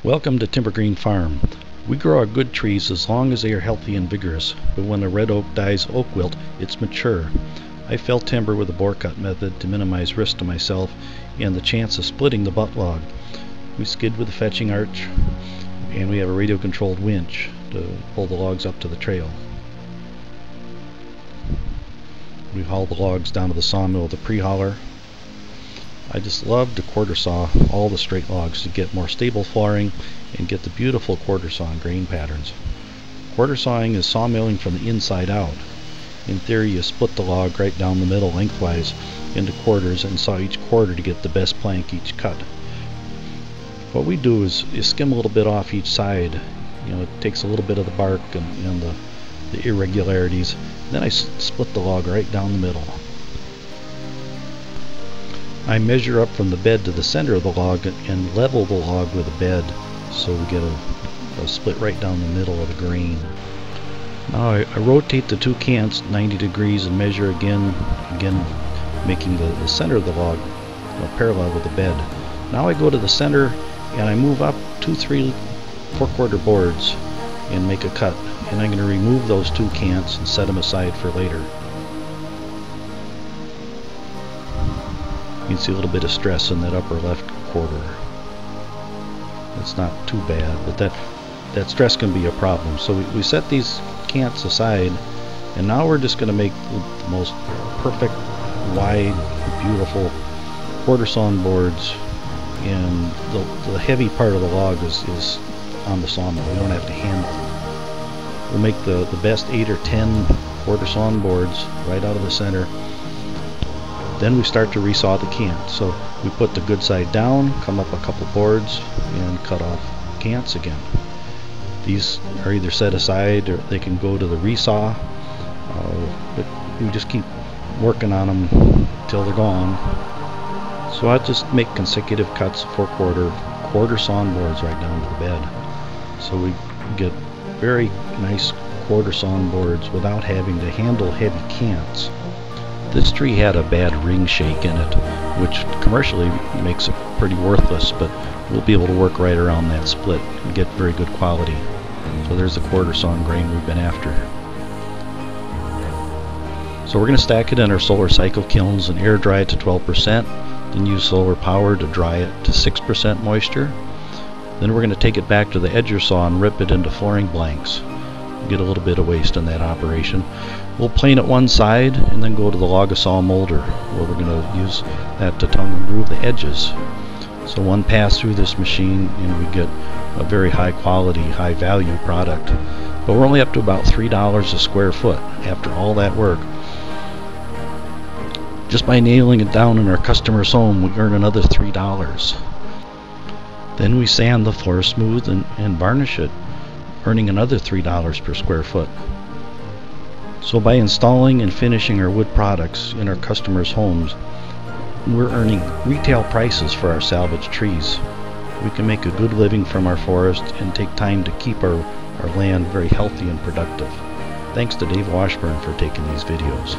Welcome to Timbergreen Farm. We grow our good trees as long as they are healthy and vigorous, but when a red oak dies oak wilt, it's mature. I fell timber with a bore cut method to minimize risk to myself and the chance of splitting the butt log. We skid with a fetching arch, and we have a radio controlled winch to pull the logs up to the trail. We haul the logs down to the sawmill with a pre-hauler. I just love to quarter saw all the straight logs to get more stable flooring and get the beautiful quarter sawn grain patterns. Quarter sawing is sawmilling from the inside out. In theory, you split the log right down the middle lengthwise into quarters and saw each quarter to get the best plank each cut. What we do is skim a little bit off each side. It takes a little bit of the bark and the irregularities. Then I split the log right down the middle. I measure up from the bed to the center of the log and level the log with the bed so we get a split right down the middle of the grain. Now I rotate the two cants 90 degrees and measure again making the center of the log parallel with the bed. Now I go to the center and I move up 2-3 4/4 boards and make a cut, and I'm going to remove those two cants and set them aside for later. You can see a little bit of stress in that upper left quarter. It's not too bad, but that stress can be a problem. So we set these cants aside, and now we're just going to make the most perfect, wide, beautiful quarter sawn boards, and the heavy part of the log is on the sawmill. We don't have to handle it. We'll make the best 8 or 10 quarter sawn boards right out of the center. Then we start to resaw the cant. So we put the good side down, come up a couple boards, and cut off cants again. These are either set aside or they can go to the resaw, but we just keep working on them till they're gone. So I just make consecutive cuts of 4/4 quarter sawn boards right down to the bed. So we get very nice quarter sawn boards without having to handle heavy cants. This tree had a bad ring shake in it, which commercially makes it pretty worthless, but we'll be able to work right around that split and get very good quality. So there's the quarter sawn grain we've been after. So we're going to stack it in our solar cycle kilns and air dry it to 12%, then use solar power to dry it to 6% moisture. Then we're going to take it back to the edger saw and rip it into flooring blanks. Get a little bit of waste in that operation. We'll plane it one side and then go to the Log-A-Saw molder, where we're going to use that to tongue and groove the edges. So one pass through this machine and we get a very high quality, high value product. But we're only up to about $3 a square foot after all that work. Just by nailing it down in our customer's home, we earn another $3. Then we sand the floor smooth and varnish it, earning another $3 per square foot. So by installing and finishing our wood products in our customers' homes, we're earning retail prices for our salvaged trees. We can make a good living from our forest and take time to keep our land very healthy and productive. Thanks to Dave Washburn for taking these videos.